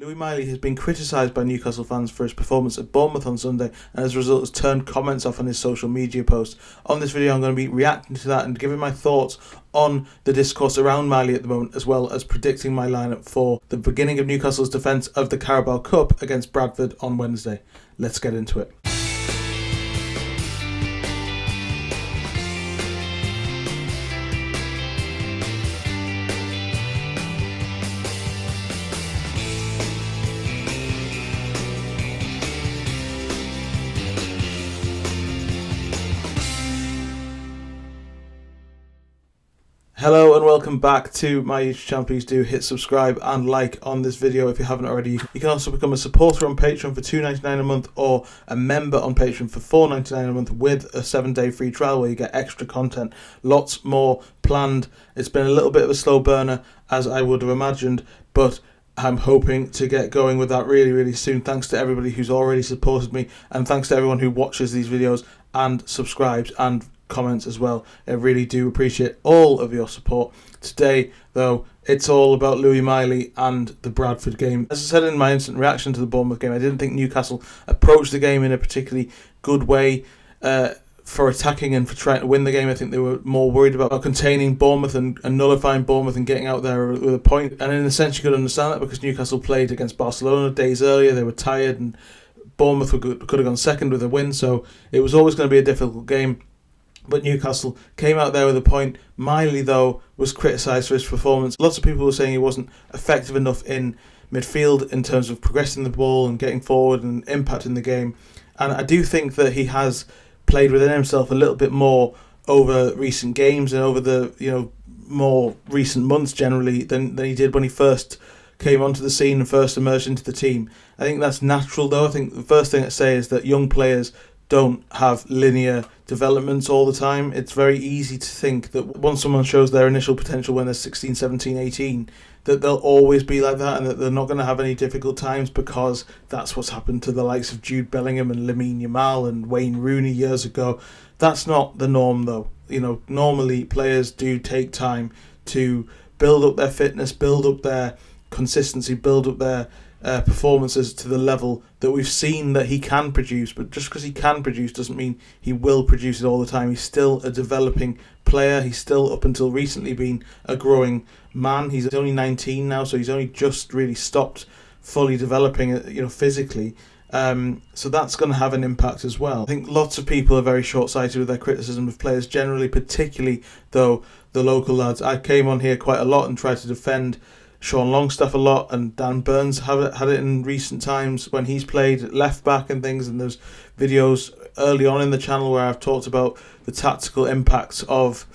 Lewis Miley has been criticised by Newcastle fans for his performance at Bournemouth on Sunday, and as a result has turned comments off on his social media posts. On this video I'm going to be reacting to that and giving my thoughts on the discourse around Miley at the moment, as well as predicting my lineup for the beginning of Newcastle's defence of the Carabao Cup against Bradford on Wednesday. Let's get into it. Hello and welcome back to my YouTube channel. Please do hit subscribe and like on this video if you haven't already. You can also become a supporter on Patreon for $2.99 a month or a member on Patreon for $4.99 a month with a 7-day free trial where you get extra content. Lots more planned. It's been a little bit of a slow burner as I would have imagined, but I'm hoping to get going with that really soon. Thanks to everybody who's already supported me, and thanks to everyone who watches these videos and subscribes and comments as well. I really do appreciate all of your support. Today though, it's all about Lewis Miley and the Bradford game. As I said in my instant reaction to the Bournemouth game, I didn't think Newcastle approached the game in a particularly good way for attacking and for trying to win the game. I think they were more worried about containing Bournemouth and nullifying Bournemouth and getting out there with a point. And in a sense you could understand that, because Newcastle played against Barcelona days earlier. They were tired and Bournemouth could have gone second with a win, so it was always going to be a difficult game. But Newcastle came out there with a point. Miley, though, was criticised for his performance. Lots of people were saying he wasn't effective enough in midfield in terms of progressing the ball and getting forward and impacting the game. And I do think that he has played within himself a little bit more over recent games and over the more recent months generally than he did when he first came onto the scene and first emerged into the team. I think that's natural, though. I think the first thing I'd say is that young players don't have linear developments all the time. It's very easy to think that once someone shows their initial potential when they're 16, 17, 18, that they'll always be like that and that they're not going to have any difficult times, because that's what's happened to the likes of Jude Bellingham and Lamine Yamal and Wayne Rooney years ago. That's not the norm, though. Normally players do take time to build up their fitness, build up their consistency, build up their performances to the level that we've seen that he can produce. But just because he can produce doesn't mean he will produce it all the time. He's still a developing player. He's still, up until recently, been a growing man. He's only 19 now, so he's only just really stopped fully developing physically. So that's going to have an impact as well. I think lots of people are very short-sighted with their criticism of players generally, particularly though the local lads. I came on here quite a lot and tried to defend Sean Longstaff a lot, and Dan Burns had it in recent times when he's played left back and things, and there's videos early on in the channel where I've talked about the tactical impacts of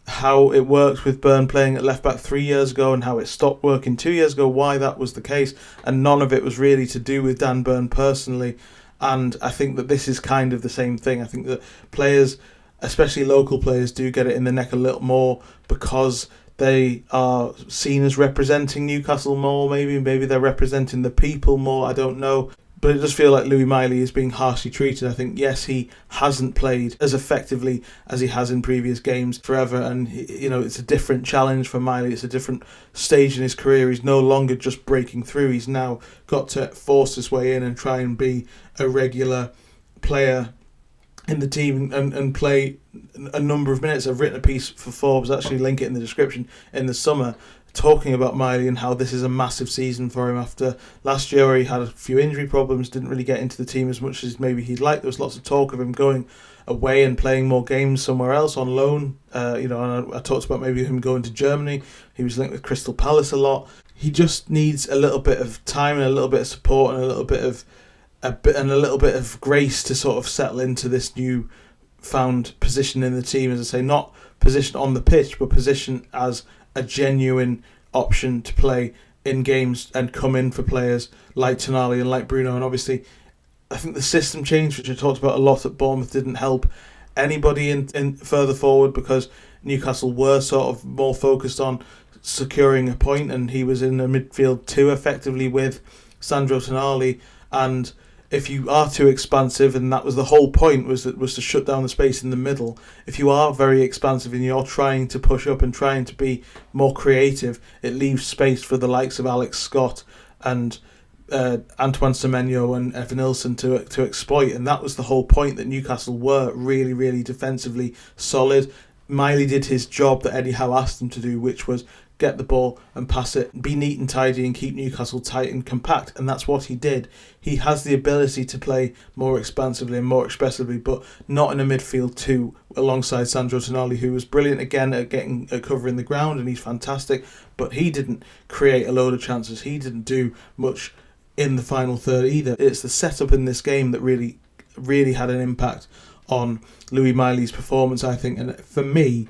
how it worked with Burn playing at left back 3 years ago and how it stopped working 2 years ago, why that was the case, and none of it was really to do with Dan Burn personally. And I think that this is kind of the same thing. I think that players, especially local players, do get it in the neck a little more because they are seen as representing Newcastle more. Maybe they're representing the people more, I don't know. But it does feel like Lewis Miley is being harshly treated. I think, yes, he hasn't played as effectively as he has in previous games forever, and it's a different challenge for Miley. It's a different stage in his career. He's no longer just breaking through. He's now got to force his way in and try and be a regular player in the team and play a number of minutes. I've written a piece for Forbes, actually link it in the description, in the summer, talking about Miley and how this is a massive season for him after last year where he had a few injury problems, didn't really get into the team as much as maybe he'd like. There was lots of talk of him going away and playing more games somewhere else on loan. And I talked about maybe him going to Germany. He was linked with Crystal Palace a lot. He just needs a little bit of time and a little bit of support and a little bit of grace to sort of settle into this new found position in the team. As I say, not position on the pitch, but position as a genuine option to play in games and come in for players like Tonali and like Bruno. And obviously I think the system change, which I talked about a lot at Bournemouth, didn't help anybody in further forward, because Newcastle were sort of more focused on securing a point, and he was in the midfield too effectively with Sandro Tonali. And if you are too expansive, and that was the whole point, was to shut down the space in the middle. If you are very expansive and you're trying to push up and trying to be more creative, it leaves space for the likes of Alex Scott and Antoine Semenyo and Evan Nilsson to exploit, and that was the whole point, that Newcastle were really, really defensively solid. Miley did his job that Eddie Howe asked him to do, which was get the ball and pass it, be neat and tidy and keep Newcastle tight and compact, and that's what he did. He has the ability to play more expansively and more expressively, but not in a midfield two alongside Sandro Tonali, who was brilliant again at covering the ground, and he's fantastic, but he didn't create a load of chances. He didn't do much in the final third either. It's the setup in this game that really, really had an impact on Louis Miley's performance, I think, and for me,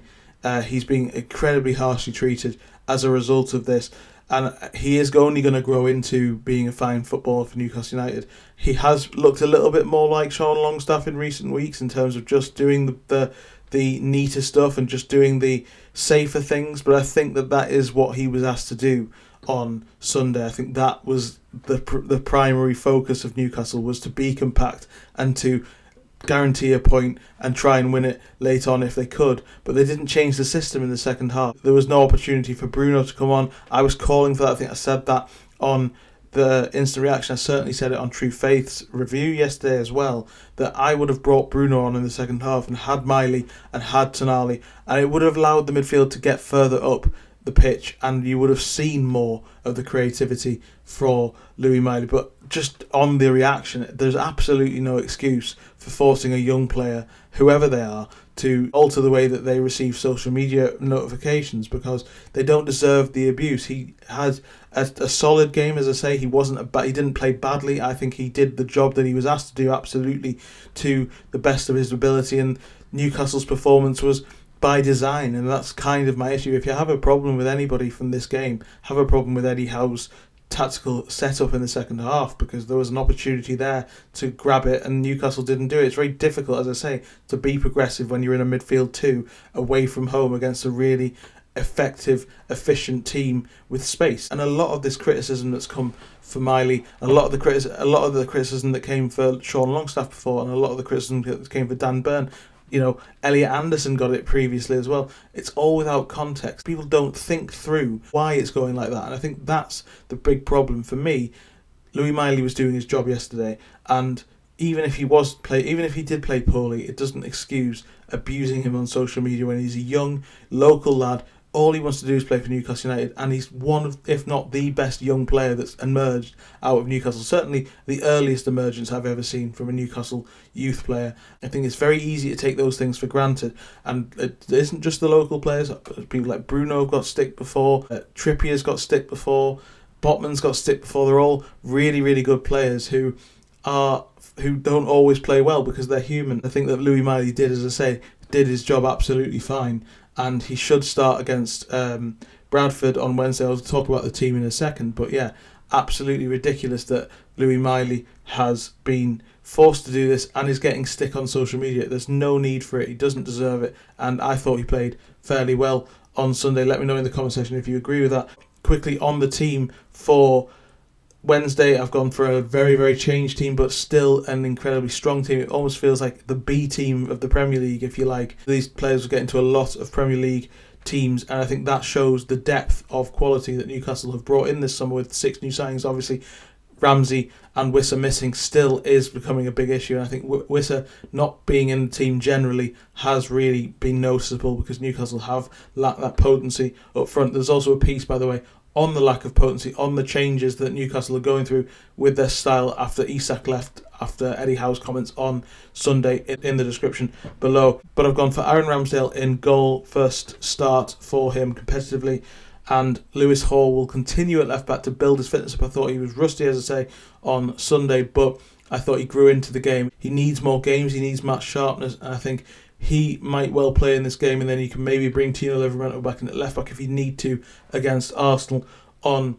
he's being incredibly harshly treated as a result of this, and he is only going to grow into being a fine footballer for Newcastle United. He has looked a little bit more like Sean Longstaff in recent weeks in terms of just doing the neater stuff and just doing the safer things, but I think that is what he was asked to do on Sunday. I think that was the primary focus of Newcastle, was to be compact and to guarantee a point and try and win it late on if they could, but they didn't change the system in the second half. There was no opportunity for Bruno to come on. I was calling for that. I think I said that on the instant reaction. I certainly said it on True Faith's review yesterday as well, that I would have brought Bruno on in the second half and had Miley and had Tonali, and it would have allowed the midfield to get further up the pitch, and you would have seen more of the creativity for Louis Miley. But just on the reaction, there's absolutely no excuse for forcing a young player, whoever they are, to alter the way that they receive social media notifications, because they don't deserve the abuse. He had a solid game, as I say. He didn't play badly. I think he did the job that he was asked to do absolutely to the best of his ability, and Newcastle's performance was by design, and that's kind of my issue. If you have a problem with anybody from this game, have a problem with Eddie Howe's tactical setup in the second half, because there was an opportunity there to grab it and Newcastle didn't do it. It's very difficult, as I say, to be progressive when you're in a midfield two away from home against a really effective, efficient team with space. And a lot of this criticism that's come for Miley, a lot of the criticism that came for Sean Longstaff before, and a lot of the criticism that came for Dan Burn, Elliot Anderson got it previously as well. It's all without context. People don't think through why it's going like that, and I think that's the big problem for me. Louis Miley was doing his job yesterday, and even if he did play poorly, it doesn't excuse abusing him on social media when he's a young local lad. All he wants to do is play for Newcastle United, and he's one of, if not the best young player that's emerged out of Newcastle. Certainly the earliest emergence I've ever seen from a Newcastle youth player. I think it's very easy to take those things for granted, and it isn't just the local players. People like Bruno have got stick before, Trippier's got stick before, Botman's got stick before. They're all really, really good players who don't always play well because they're human. I think that Louis Miley did, as I say, did his job absolutely fine, and he should start against Bradford on Wednesday. I'll talk about the team in a second, but yeah, absolutely ridiculous that Louis Miley has been forced to do this and is getting stick on social media. There's no need for it. He doesn't deserve it, and I thought he played fairly well on Sunday. Let me know in the comment section if you agree with that. Quickly on the team for Wednesday, I've gone for a very, very changed team, but still an incredibly strong team. It almost feels like the B team of the Premier League, if you like. These players will get into a lot of Premier League teams, and I think that shows the depth of quality that Newcastle have brought in this summer with 6 new signings. Obviously, Ramsey and Wissa missing still is becoming a big issue, and I think Wissa not being in the team generally has really been noticeable because Newcastle have lacked that potency up front. There's also a piece, by the way, on the lack of potency, on the changes that Newcastle are going through with their style after Isak left, after Eddie Howe's comments on Sunday, in the description below. But I've gone for Aaron Ramsdale in goal, first start for him competitively, and Lewis Hall will continue at left back to build his fitness up. I thought he was rusty, as I say, on Sunday, but I thought he grew into the game. He needs more games, he needs match sharpness, and I think he might well play in this game, and then you can maybe bring Tino Livramento back in at left back if you need to against Arsenal on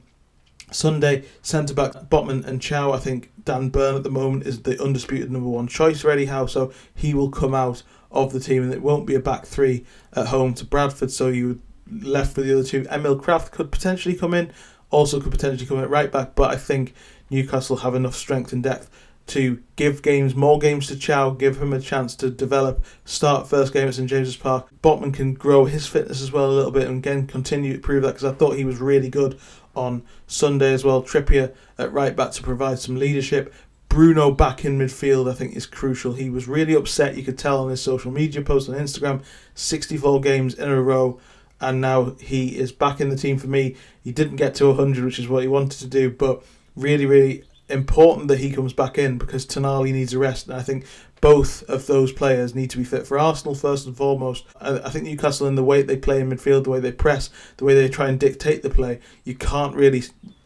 Sunday. Centre back Botman and Chow. I think Dan Burn at the moment is the undisputed number 1 choice for Eddie Howe, so he will come out of the team, and it won't be a back 3 at home to Bradford, so you left with the other 2. Emil Kraft could potentially come in, also could potentially come in at right back, but I think Newcastle have enough strength and depth to give more games to Chow, give him a chance to develop, start first game at St James's Park. Botman can grow his fitness as well a little bit and again continue to prove that, because I thought he was really good on Sunday as well. Trippier at right back to provide some leadership. Bruno back in midfield, I think, is crucial. He was really upset, you could tell on his social media post on Instagram, 64 games in a row, and now he is back in the team for me. He didn't get to 100, which is what he wanted to do, but really, really important that he comes back in because Tonali needs a rest, and I think both of those players need to be fit for Arsenal first and foremost. I think Newcastle, in the way they play in midfield, the way they press, the way they try and dictate the play, you can't really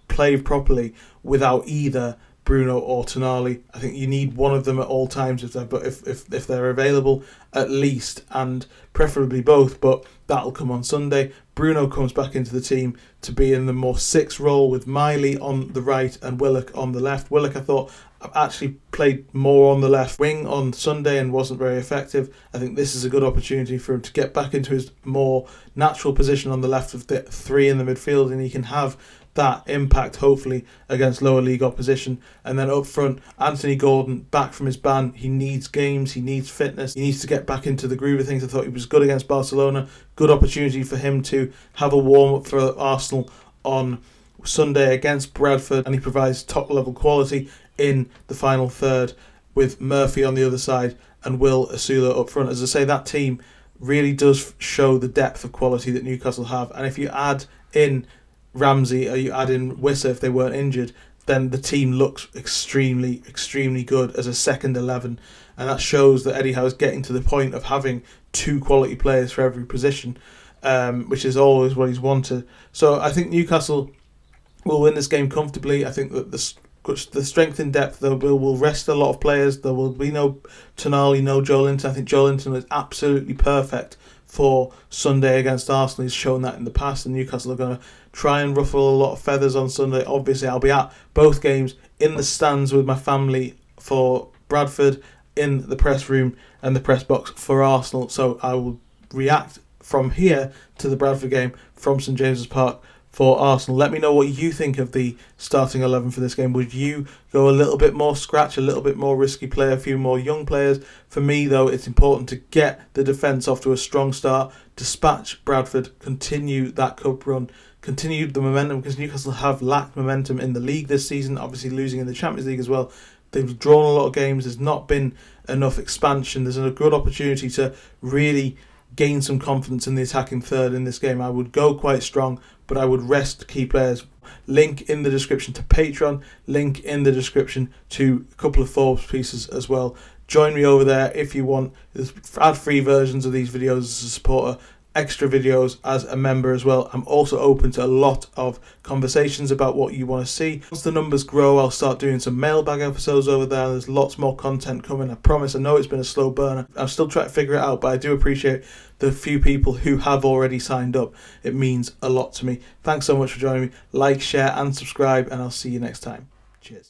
play properly without either Bruno or Tonali. I think you need one of them at all times if they're available, at least, and preferably both, but that'll come on Sunday. Bruno comes back into the team to be in the more 6 role with Miley on the right and Willock on the left. Willock, I thought, actually played more on the left wing on Sunday and wasn't very effective. I think this is a good opportunity for him to get back into his more natural position on the left of the 3 in the midfield, and he can have that impact hopefully against lower league opposition. And then up front, Anthony Gordon back from his ban. He needs games, he needs fitness, he needs to get back into the groove of things. I thought he was good against Barcelona. Good opportunity for him to have a warm-up for Arsenal on Sunday against Bradford, and he provides top level quality in the final third with Murphy on the other side and Will Asula up front. As I say, that team really does show the depth of quality that Newcastle have, and if you add in Ramsey or you add in Wissa if they weren't injured, then the team looks extremely, extremely good as a second 11, and that shows that Eddie Howe is getting to the point of having 2 quality players for every position, which is always what he's wanted. So I think Newcastle will win this game comfortably. I think that the strength in depth, though, will rest a lot of players. There will be no Tonali, no Joelinton. I think Joelinton is absolutely perfect for Sunday against Arsenal. He's shown that in the past, and Newcastle are going to try and ruffle a lot of feathers on Sunday. Obviously, I'll be at both games in the stands with my family for Bradford, in the press room and the press box for Arsenal. So I will react from here to the Bradford game from St James's Park for Arsenal. Let me know what you think of the starting 11 for this game. Would you go a little bit more scratch, a little bit more risky play, a few more young players? For me, though, it's important to get the defence off to a strong start, dispatch Bradford, continue that cup run, continue the momentum, because Newcastle have lacked momentum in the league this season, obviously losing in the Champions League as well. They've drawn a lot of games, there's not been enough expansion. There's a good opportunity to really gain some confidence in the attacking third in this game. I would go quite strong, but I would rest key players. Link in the description to Patreon, link in the description to a couple of Forbes pieces as well. Join me over there if you want. There's ad-free versions of these videos as a supporter, extra videos as a member as well. I'm also open to a lot of conversations about what you want to see. Once the numbers grow, I'll start doing some mailbag episodes over there. There's lots more content coming, I promise. I know it's been a slow burner. I'm still trying to figure it out, but I do appreciate the few people who have already signed up. It means a lot to me. Thanks so much for joining me. Like, share and subscribe, and I'll see you next time. Cheers.